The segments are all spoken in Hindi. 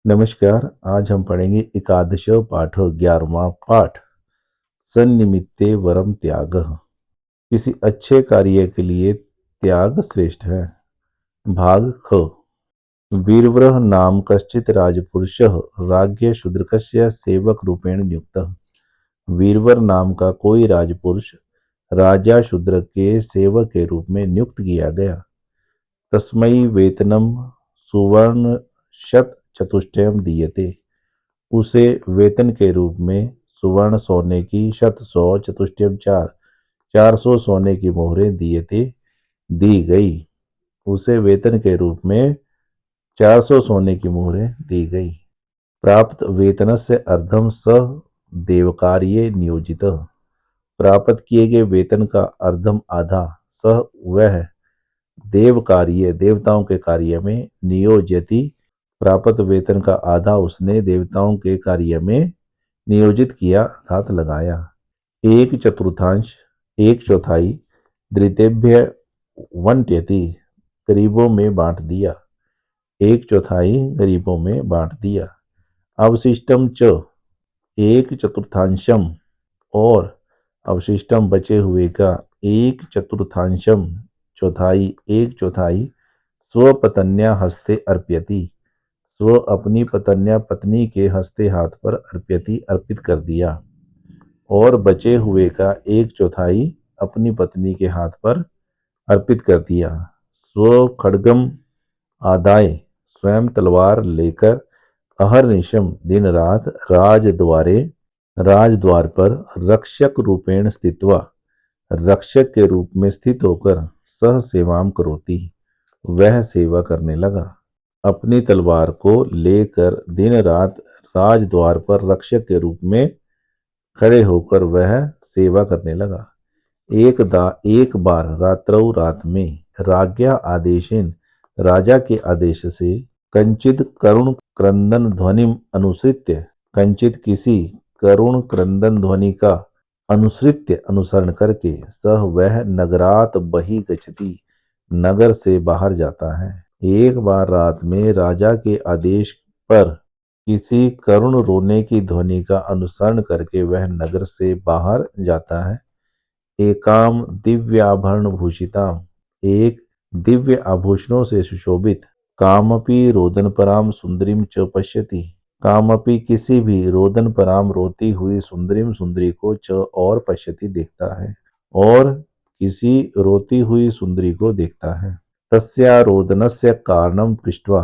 नमस्कार। आज हम पढ़ेंगे एकादश पाठ 11वां पाठ सन्निमित्ते वरम त्याग। किसी अच्छे कार्य के लिए त्याग श्रेष्ठ है। भाग ख। वीरव्रह नाम कश्चित राजपुरुषः राज्ञ शूद्रकस्य सेवक रूपेण नियुक्तः। वीरवर नाम का कोई राजपुरुष राजा शूद्र के सेवक के रूप में नियुक्त किया गया। तस्मै वेतनम सुवर्ण शत चतुष्टयम दीयते। उसे वेतन के रूप में सुवर्ण सोने की 100 चतुष्टयम 400 सोने की मोहरें दी गई। उसे वेतन के रूप में 400 सोने की मोहरें दी गई। प्राप्त वेतनस्य अर्धम स देवकार्ये नियोजित। प्राप्त किए गए वेतन का अर्धम आधा सह वह देव कार्य देवताओं के कार्य में नियोजति। प्राप्त वेतन का आधा उसने देवताओं के कार्य में नियोजित किया अर्थात लगाया। एक चतुर्थांश एक चौथाई धृतेभ्य वंट्यति गरीबों में बांट दिया। एक चौथाई गरीबों में बांट दिया। अवशिष्टम च एक चतुर्थांशम और अवशिष्टम बचे हुए का एक चतुर्थांशम चौथाई एक चौथाई स्वपत्न्या हस्ते अर्प्यति। स्व अपनी पत्न्या पत्नी के हस्ते हाथ पर अर्प्यति अर्पित कर दिया। और बचे हुए का एक चौथाई अपनी पत्नी के हाथ पर अर्पित कर दिया। स्व खड्गम आदाय स्वयं तलवार लेकर अहर्निशम दिन रात राजद्वार पर रक्षक रूपेण स्थित्वा रक्षक के रूप में स्थित होकर सह सेवाम करोति वह सेवा करने लगा। अपनी तलवार को लेकर दिन रात राजद्वार पर रक्षक के रूप में खड़े होकर वह सेवा करने लगा। एक बार रात्रौ रात में राज्ञा आदेशेन राजा के आदेश से कंचित करुण क्रंदन ध्वनिम अनुसृत्य कंचित किसी करुण क्रंदन ध्वनि का अनुसरण करके सह वह नगरात बहि गच्छति नगर से बाहर जाता है। एक बार रात में राजा के आदेश पर किसी करुण रोने की ध्वनि का अनुसरण करके वह नगर से बाहर जाता है। एकाम दिव्याभरण भूषिताम एक दिव्य आभूषणों से सुशोभित कामपि रोदन पराम सुंदरीम च पश्यति कामपि किसी भी रोदन पराम रोती हुई सुंदरीम सुंदरी को च और पश्यति देखता है और किसी रोती हुई सुंदरी को देखता है। तस्या रोदनस्य कारणम पृष्ट्वा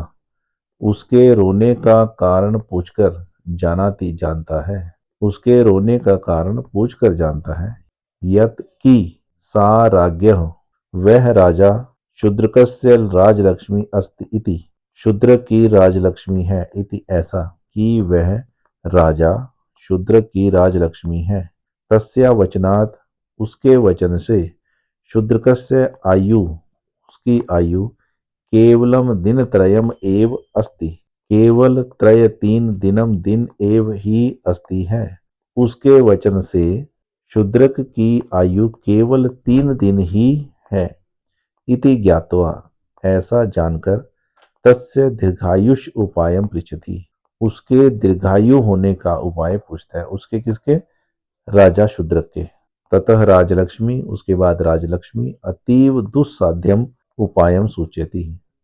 उसके रोने का कारण पूछकर जानता है। उसके रोने का कारण पूछकर जानता है। यत की सा राज्ञः वह राजा शूद्रकस्य राजलक्ष्मी अस्ति इति शूद्र की राजलक्ष्मी है इति ऐसा कि वह राजा शूद्र की राजलक्ष्मी है। तस्या वचनात् उसके वचन से शूद्रकस्य आयु उसकी आयु केवलम दिन त्रयम एव अस्ति केवल त्रय 3 दिनम दिन एव ही अस्ति है। उसके वचन से शूद्रक की आयु केवल 3 दिन ही है। इति ज्ञात्वा ऐसा जानकर तस्य दीर्घायुष उपायम पृच्छति उसके दीर्घायु होने का उपाय पूछता है। उसके किसके? राजा शूद्रक के। ततः राजलक्ष्मी उसके बाद राजलक्ष्मी अतीव दुस्साध्यम उपायम सूचयति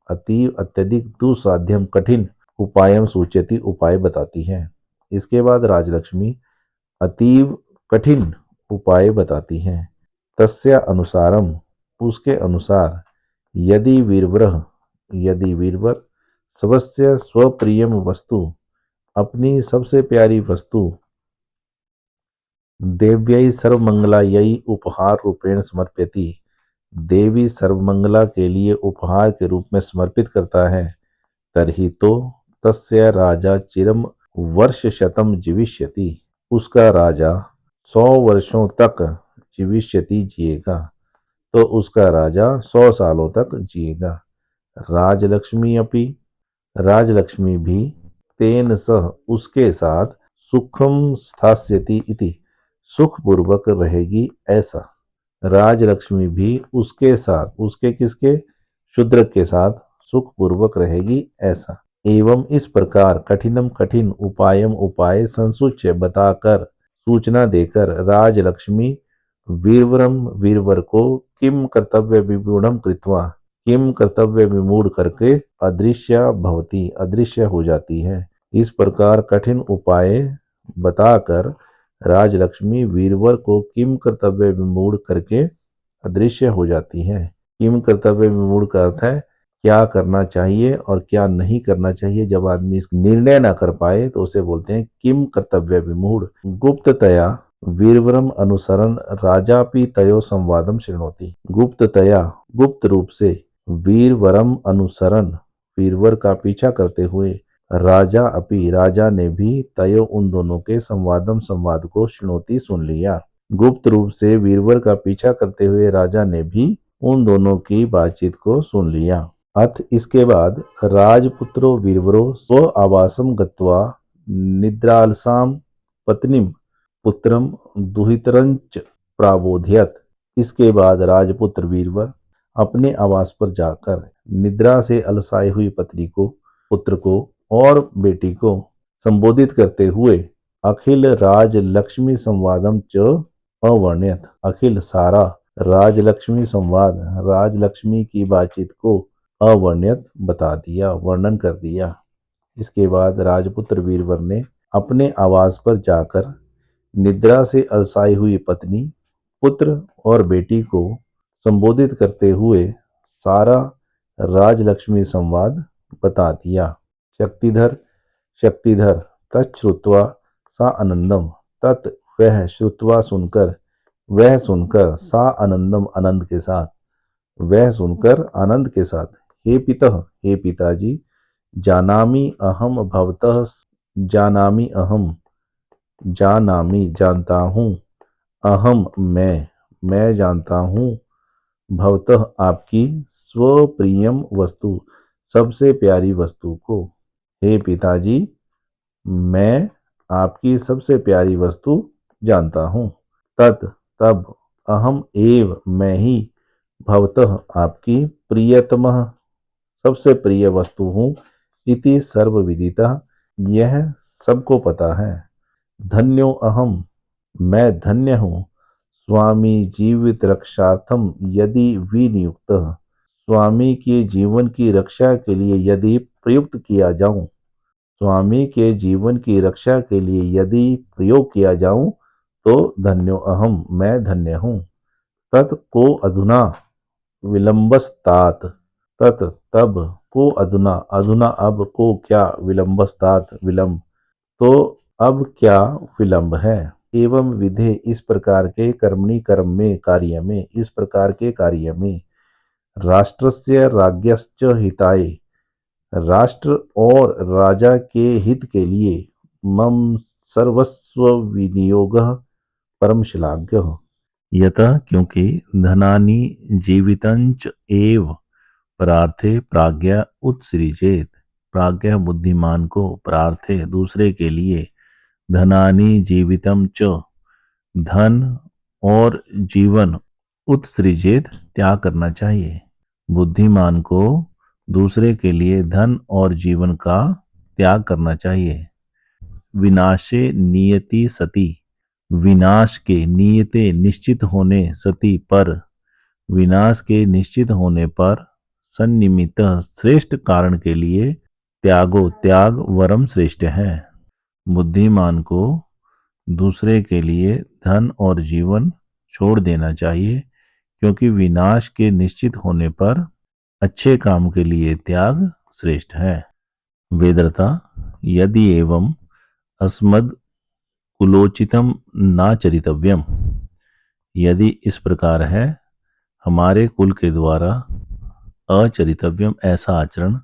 अतीव अत्यधिक दुस्साध्यम कठिन उपायम सूचयति उपाय बताती है। इसके बाद राजलक्ष्मी अतीव कठिन उपाय बताती है। तस्या अनुसारम उसके अनुसार यदि वीरवर स्वस्य स्वप्रियम वस्तु अपनी सबसे प्यारी वस्तु देव्यै सर्वमंगलायै उपहार रूपेण समर्प्यति देवी सर्वमंगला के लिए उपहार के रूप में समर्पित करता है। तर्हि तो तस्य राजा चिरम वर्ष शतम जीविष्यति उसका राजा 100 वर्षों तक जीविष्यति जिएगा तो उसका राजा 100 सालों तक जिएगा। राजलक्ष्मी भी तेन सह उसके साथ सुखम स्थास्यति इति सुखपूर्वक रहेगी ऐसा। राजलक्ष्मी भी उसके साथ उसके किसके? शूद्र के साथ सुखपूर्वक रहेगी ऐसा। एवं इस प्रकार कठिनम कठिन उपायम उपाय संसूच्य बताकर सूचना देकर राजलक्ष्मी वीरवरम वीरवर को किम कर्तव्य विमूढ़ कृत्वा किम कर्तव्य विमूढ़ करके अदृश्य भवती अदृश्य हो जाती है। इस प्रकार कठिन उपाय बताकर राजलक्ष्मी वीरवर को किम कर्तव्य विमूढ़ करके अदृश्य हो जाती है। किम कर्तव्य विमूढ़ का अर्थ है क्या करना चाहिए और क्या नहीं करना चाहिए। जब आदमी निर्णय ना कर पाए तो उसे बोलते हैं किम कर्तव्य विमूढ़। गुप्ततया वीरवरम अनुसरण राजापि तयो संवादम शृणोति। गुप्ततया गुप्त रूप से वीरवरम अनुसरण वीरवर का पीछा करते हुए राजा अपि राजा ने भी तयो उन दोनों के संवाद को शृणोति सुन लिया। गुप्त रूप से वीरवर का पीछा करते हुए राजा ने भी उन दोनों की बातचीत को सुन लिया। अथ इसके बाद राजपुत्रो वीरवरो स्व आवासम गत्वा निद्रालसाम पत्नीम पुत्रम दुहितरंच प्राबोध्यत। इसके बाद राजपुत्र वीरवर अपने आवास पर जाकर निद्रा से अलसाई हुई पत्नी को पुत्र को और बेटी को संबोधित करते हुए अखिल राज लक्ष्मी संवादम च अवर्ण्यत। अखिल सारा राजलक्ष्मी संवाद राजलक्ष्मी की बातचीत को अवर्ण्यत बता दिया वर्णन कर दिया। इसके बाद राजपुत्र वीरवर ने अपने आवास पर जाकर निद्रा से अलसाई हुई पत्नी पुत्र और बेटी को संबोधित करते हुए सारा राजलक्ष्मी संवाद बता दिया। शक्तिधर शक्तिधर तच्छ्रुत्वा सा आनंदम तत् वह श्रुत्वा सुनकर वह सुनकर सा आनंदम आनंद के साथ वह सुनकर आनंद के साथ हे पितः हे पिताजी जानामि अहम भवतः जानामि अहम जानामि जानता हूँ अहम मैं जानता हूँ भवतः आपकी स्वप्रियम वस्तु सबसे प्यारी वस्तु को। हे पिताजी मैं आपकी सबसे प्यारी वस्तु जानता हूँ। तत् तब अहम एव मैं ही भवतः आपकी प्रियतमः सबसे प्रिय वस्तु हूँ। इति सर्वविदितः यह सबको पता है। धन्यो अहम मैं धन्य हूँ। स्वामी जीवित रक्षार्थम यदि विनियुक्त स्वामी के जीवन की रक्षा के लिए यदि प्रयुक्त किया जाऊं स्वामी के जीवन की रक्षा के लिए यदि प्रयोग किया जाऊं तो धन्यो अहम मैं धन्य हूँ। तत् को अधुना विलंबस्तात तत् तब को अधुना अधुना अब को क्या विलंबस्तात विलंब तो अब क्या विलंब है। एवं विधे इस प्रकार के कर्मणि कर्म में कार्य में इस प्रकार के कार्य में राष्ट्रस्य राज्ञश्च हिताय राष्ट्र और राजा के हित के लिए मम सर्वस्व विनियोग परम श्लाघ्य। यतः क्योंकि धनानि जीवितंच एव प्रार्थे प्राज्ञा उत्सृजेत प्राज्ञा बुद्धिमान को प्रार्थे दूसरे के लिए धनानि जीवितम च धन और जीवन उत्सृजेत त्याग करना चाहिए। बुद्धिमान को दूसरे के लिए धन और जीवन का त्याग करना चाहिए। विनाशे नियति सति विनाश के नियते निश्चित होने सति पर विनाश के निश्चित होने पर सन्निमित्त श्रेष्ठ कारण के लिए त्यागो त्याग वरम श्रेष्ठ है। बुद्धिमान को दूसरे के लिए धन और जीवन छोड़ देना चाहिए क्योंकि विनाश के निश्चित होने पर अच्छे काम के लिए त्याग श्रेष्ठ है। वेदरता यदि एवं अस्मद् कुलोचितम नाचरितव्यम यदि इस प्रकार है हमारे कुल के द्वारा अचरितव्यम ऐसा आचरण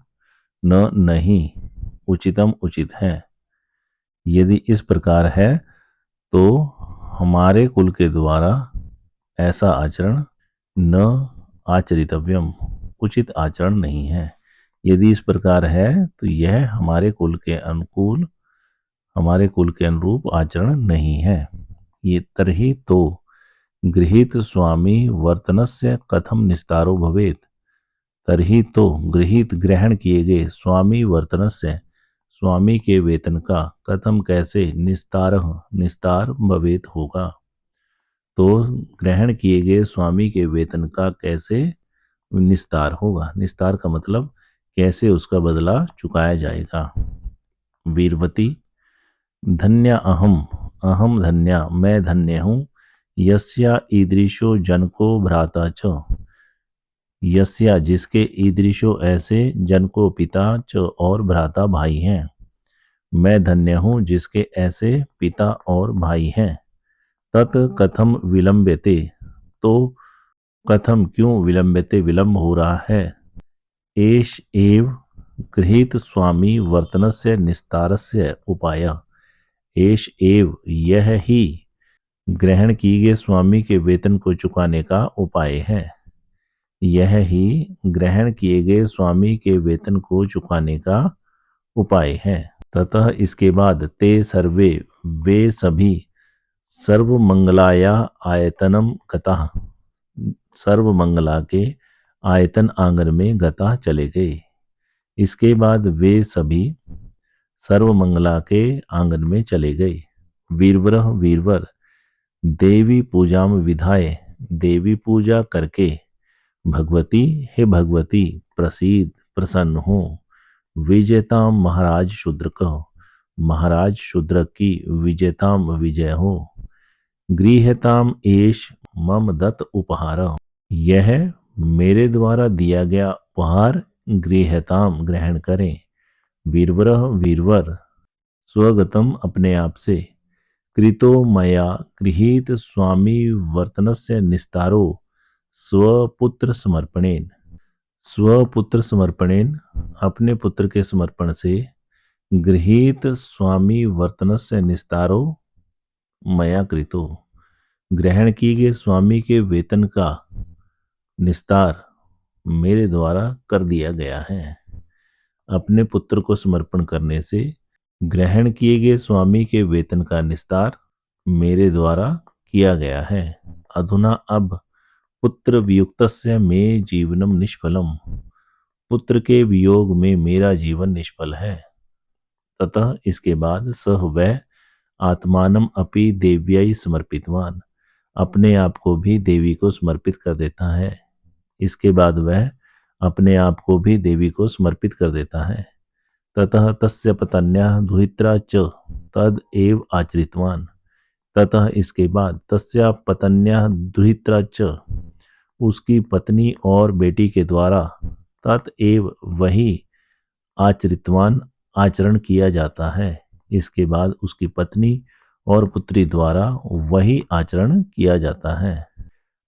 न नहीं उचितम उचित है। यदि इस प्रकार है तो हमारे कुल के द्वारा ऐसा आचरण न आचरितव्यम उचित आचरण नहीं है। यदि इस प्रकार है तो यह हमारे कुल के अनुरूप आचरण नहीं है। ये तरही तो गृहीत स्वामी वर्तनस्य कथम निस्तारो भवेत तर्हि तो गृहीत ग्रहण किए गए स्वामी वर्तनस्य स्वामी के वेतन का कथम कैसे निस्तार भवेत होगा। तो ग्रहण किए गए स्वामी के वेतन का कैसे निस्तार होगा। निस्तार का मतलब कैसे उसका बदला चुकाया जाएगा। वीरवती धन्या अहम अहम धन्या मैं धन्य हूँ यस्या ईदृशो जनको भ्राता च यस्या जिसके ईदृशो ऐसे जन को पिता च और भ्राता भाई हैं। मैं धन्य हूँ जिसके ऐसे पिता और भाई हैं। तत् कथम विलंब्यते तो कथम क्यों विलंब्यते विलंब हो रहा है। एष एव गृहीत स्वामी वर्तनस्य निस्तारस्य उपाय। एष एव यह ही ग्रहण किए गए स्वामी के वेतन को चुकाने का उपाय है। यह ही ग्रहण किए गए स्वामी के वेतन को चुकाने का उपाय है। ततः इसके बाद ते सर्वे वे सभी सर्वमंगलाया आयतनम गतः सर्वमंगला के आयतन आंगन में गता चले गए। इसके बाद वे सभी सर्वमंगला के आंगन में चले गए। वीरवरः वीरवर देवी पूजा में विधाय देवी पूजा करके भगवती हे भगवती प्रसीद प्रसन्न हो। विजयताम महाराज शूद्र कहो महाराज शूद्र की विजयताम विजय हो। गृहताम एष मम दत्त उपहार यह मेरे द्वारा दिया गया उपहार गृहताम ग्रहण करें। वीरवरः वीरवर स्वगतम अपने आप से कृतो मया गृहीत स्वामी वर्तनस्य निस्तारो स्वपुत्र समर्पणेन स्वपुत्र समर्पणेन अपने पुत्र के समर्पण से गृहीत स्वामी वर्तनस्य निस्तारो मया कृतो ग्रहण किए गए स्वामी के वेतन का निस्तार मेरे द्वारा कर दिया गया है। अपने पुत्र को समर्पण करने से ग्रहण किए गए स्वामी के वेतन का निस्तार मेरे द्वारा किया गया है। अधुना अब पुत्र वियुक्तस्य मे जीवनम निष्फलम पुत्र के वियोग में मेरा जीवन निष्फल है। ततः इसके बाद सह वह आत्मानम अपि देव्यै समर्पितवान अपने आप को भी देवी को समर्पित कर देता है। इसके बाद वह अपने आप को भी देवी को समर्पित कर देता है। ततः तस्य पत्न्याः दुहित्रा च तद एव आचरितवान ततः इसके बाद तस्या पत्न्याः दुहित्रा च उसकी पत्नी और बेटी के द्वारा ततएव वही आचरितवान आचरण किया जाता है। इसके बाद उसकी पत्नी और पुत्री द्वारा वही आचरण किया जाता है।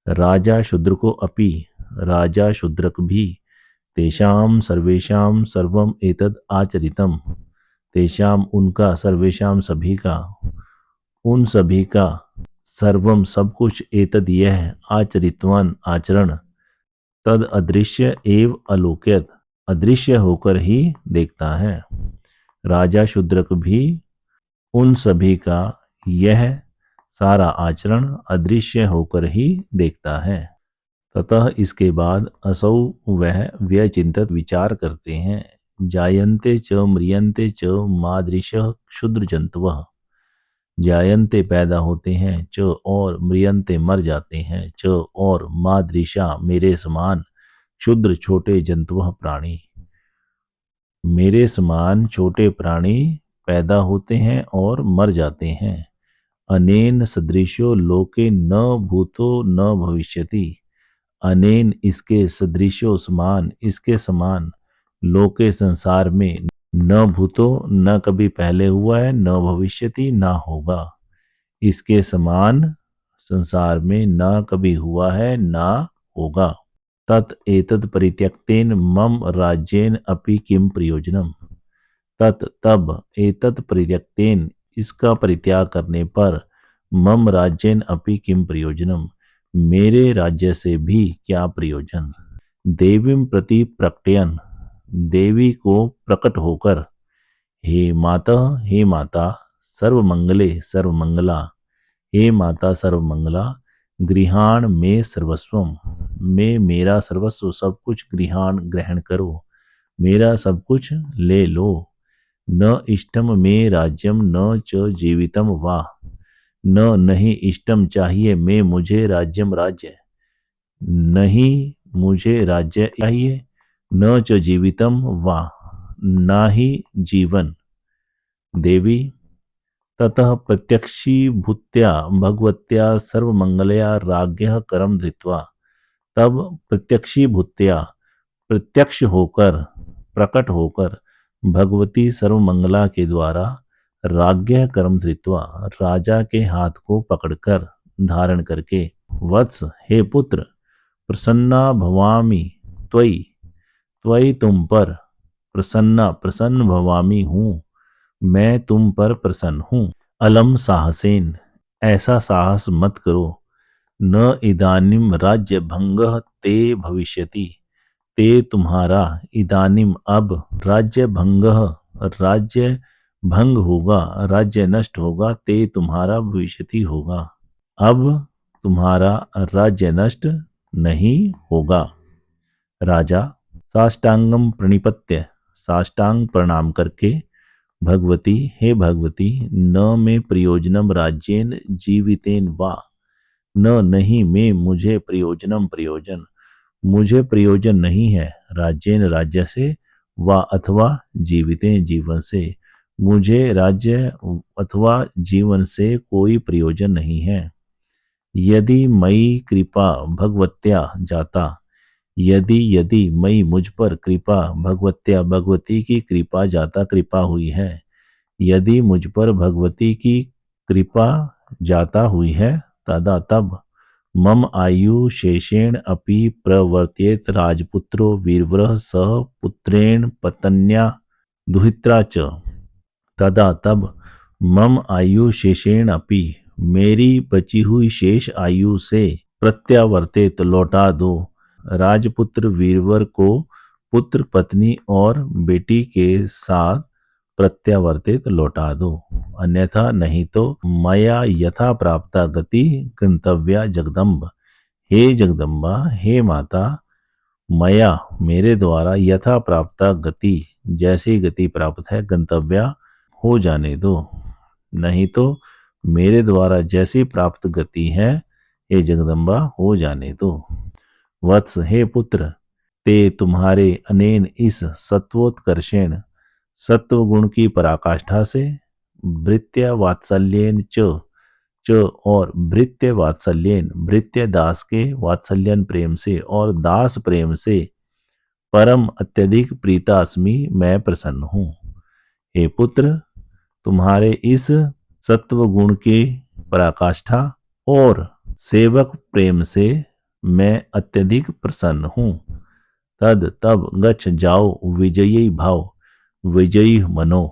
राजा शूद्र को अपि राजा शूद्रक भी तेषाम सर्वेषाम सर्वम एतद आचरितम तेषाम उनका सर्वेषाम सभी का उन सभी का सर्वम सब कुछ एतद यह आचरितवान आचरण तद अदृश्य एव अलोक्यत अदृश्य होकर ही देखता है। राजा शूद्रक भी उन सभी का यह सारा आचरण अदृश्य होकर ही देखता है। ततः इसके बाद असौ वह व्यचिंतत विचार करते हैं। जायन्ते च म्रियन्ते च मादृशः क्षुद्र जंतवः जायन्ते पैदा होते हैं च और म्रियन्ते मर जाते हैं च और मादृशा मेरे समान क्षुद्र छोटे जंतुवः प्राणी मेरे समान छोटे प्राणी पैदा होते हैं और मर जाते हैं। अनेन सदृशो लोके न भूतो न भविष्यति अनेन इसके सदृशो समान इसके समान लोके संसार में न भूतो न कभी पहले हुआ है न भविष्यति न होगा। इसके समान संसार में न कभी हुआ है न होगा। तत् एतद परित्यक्तेन मम राज्येन अपि किम प्रयोजनम तत् तब एतत् परित्यक्तेन इसका परित्याग करने पर मम राज्येन अपि किम प्रयोजनम मेरे राज्य से भी क्या प्रयोजन। देवीं प्रति प्रकटयन देवी को प्रकट होकर हे माता सर्वमंगले सर्वमंगला हे माता सर्वमंगला गृहाण में सर्वस्वम में मेरा सर्वस्व सब कुछ ग्रहण करो, मेरा सब कुछ ले लो। न इष्टम में राज्यम न च जीवितम वा, न नहीं इष्टम चाहिए मैं मुझे राज्यम राज्य, नहीं मुझे राज्य चाहिए, न च जीवितम वा, ना ही जीवन। देवी ततः प्रत्यक्षीभूत्या भगवत्या सर्वमंगलया राज्ञः करम धृत्वा, तब प्रत्यक्षीभूत्या प्रत्यक्ष होकर, प्रकट होकर भगवती सर्वमंगला के द्वारा राज्ञः करम धृत्वा राजा के हाथ को पकड़कर धारण करके, वत्स हे पुत्र, प्रसन्ना भवामि त्वयि, त्वयि तुम पर, प्रसन्ना प्रसन्न भवामि हूँ, मैं तुम पर प्रसन्न हूँ। अलम साहसेन, ऐसा साहस मत करो। न इदानीम राज्य भंगः ते भविष्यति, ते तुम्हारा, इदानीम अब, राज्य भंगः राज्य भंग होगा, राज्य नष्ट होगा, ते तुम्हारा भविष्यति होगा, अब तुम्हारा राज्य नष्ट नहीं होगा। राजा साष्टांगम प्रणिपत्य, साष्टांग प्रणाम करके, भगवती हे भगवती, न में प्रयोजनम राज्येन जीवितेन वा, न नहीं में मुझे प्रयोजनम प्रयोजन, मुझे प्रयोजन नहीं है राज्येन राज्य से, वा अथवा जीवितेन जीवन से, मुझे राज्य अथवा जीवन से कोई प्रयोजन नहीं है। यदि मई कृपा भगवत्या जाता, यदि यदि मई मुझ पर कृपा भगवत्या भगवती की कृपा जाता कृपा हुई है, यदि मुझ पर भगवती की कृपा जाता हुई है, तदा तब मम आयु शेषेण अपि प्रवर्त्येत राजपुत्रो वीरवरः सह पुत्रेण पत्न्या दुहित्रा च, तदा तब मम आयु शेषेण अपि, मेरी बची हुई शेष आयु से, प्रत्यावर्तित लौटा दो, राजपुत्र वीरवर को पुत्र पत्नी और बेटी के साथ प्रत्यावर्तित लौटा दो, अन्यथा नहीं तो मया यथा प्राप्ता गति गंतव्या जगदम्ब, हे जगदम्बा हे माता, मया मेरे द्वारा यथा प्राप्ता गति जैसी गति प्राप्त है गंतव्या हो जाने दो, नहीं तो मेरे द्वारा जैसी प्राप्त गति है हे जगदम्बा हो जाने दो। वत्स हे पुत्र, ते तुम्हारे अनेन इस सत्वोत्कर्षेण, सत्व गुण की पराकाष्ठा से, भृत्य वात्सल्येन च और भृत्य वात्सल्येन, भृत्य दास के वात्सल्यन प्रेम से और दास प्रेम से, परम अत्यधिक प्रीतास्मि मैं प्रसन्न हूँ। हे पुत्र, तुम्हारे इस सत्व गुण के पराकाष्ठा और सेवक प्रेम से मैं अत्यधिक प्रसन्न हूँ। तद तब गच्छ जाओ विजयी भाव, विजयी मनो,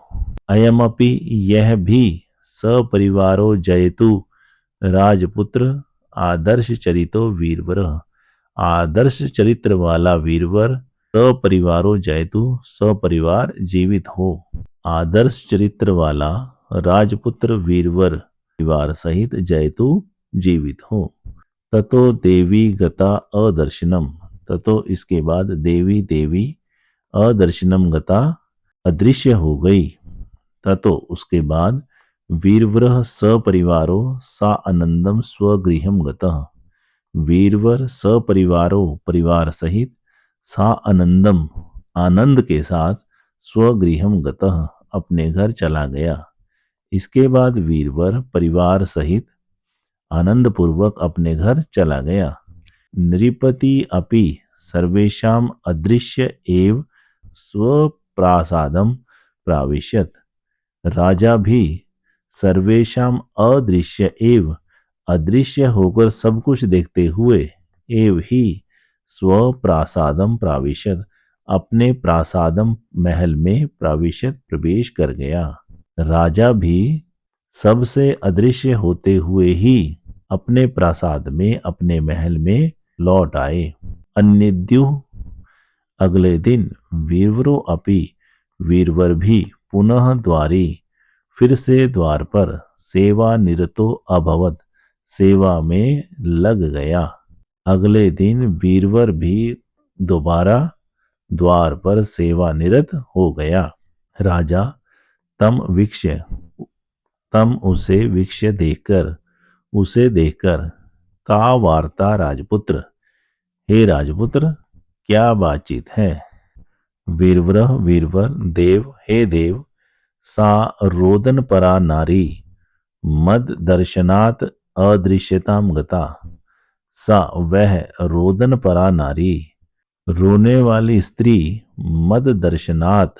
अयमपि यह भी, सपरिवारो जयतु राजपुत्र आदर्श चरितो वीरवर, आदर्श चरित्र वाला वीरवर, सपरिवारो जयतु सपरिवार जीवित हो, आदर्श चरित्र वाला राजपुत्र वीरवर परिवार सहित जयतु जीवित हो। ततो देवी गता अदर्शनम, ततो इसके बाद देवी देवी अदर्शनम गता अदृश्य हो गई। ततो उसके बाद वीरवर सपरिवारो सा आनंदम स्वगृहम गतः, वीरवर सपरिवारो परिवार सहित, सा आनंदम आनंद के साथ, स्वगृहम गतः अपने घर चला गया। इसके बाद वीरवर परिवार सहित आनंद पूर्वक अपने घर चला गया। नृपति अपि सर्वेषाम अदृश्य एव स्वप्रासादम प्राविशत, राजा भी सर्वेषाम अदृश्य एव, अदृश्य होकर सब कुछ देखते हुए, एव ही स्वप्रासादम प्राविशत, अपने प्रासादम महल में प्राविशत प्रवेश कर गया। राजा भी सबसे अदृश्य होते हुए ही अपने प्रासाद में अपने महल में लौट आए। अन्यद्यु अगले दिन वीरवरो अपि, वीरवर भी पुनः द्वारी, फिर से द्वार पर सेवा निरतो अभवत, सेवा में लग गया। अगले दिन वीरवर भी दोबारा द्वार पर सेवानिरत हो गया। राजा तम उसे देखकर का वार्ता राजपुत्र, हे राजपुत्र क्या बातचीत है। वीरवर देव, हे देव, सा रोदन परा नारी मद दर्शनात् अदृश्यताम गता। सा वह रोदन परा नारी, रोने वाली स्त्री, मद दर्शनात्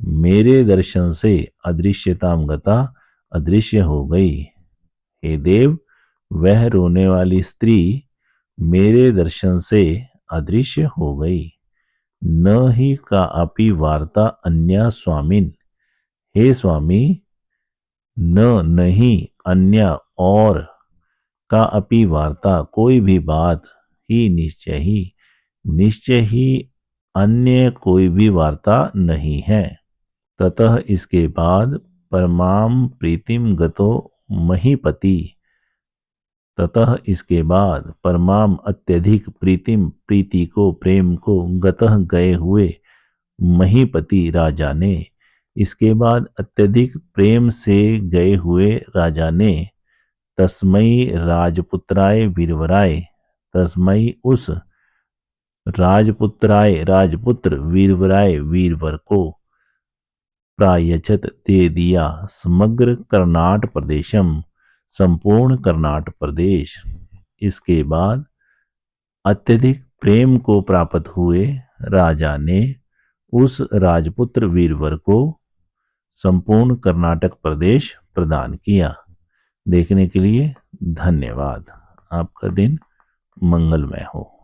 मेरे दर्शन से अदृश्यताम गता अदृश्य हो गई। हे देव, वह रोने वाली स्त्री मेरे दर्शन से अदृश्य हो गई। न ही का अपि वार्ता अन्य स्वामिन, हे स्वामी, नहीं अन्य और का अपि वार्ता कोई भी बात ही निश्चय ही अन्य कोई भी वार्ता नहीं है। ततः इसके बाद परमाम प्रीतिम गतो महीपति, ततः इसके बाद परमाम अत्यधिक प्रीति को, प्रेम को, गतः गए हुए, महीपति राजा ने, इसके बाद अत्यधिक प्रेम से गए हुए राजा ने, तस्मई राजपुत्राय वीरवराय, तस्मई उस राजपुत्र वीरवराय वीरवर को, प्रायच्छत दे दिया, समग्र कर्नाट प्रदेशम संपूर्ण कर्नाट प्रदेश। इसके बाद अत्यधिक प्रेम को प्राप्त हुए राजा ने उस राजपुत्र वीरवर को संपूर्ण कर्नाटक प्रदेश प्रदान किया। देखने के लिए धन्यवाद। आपका दिन मंगलमय हो।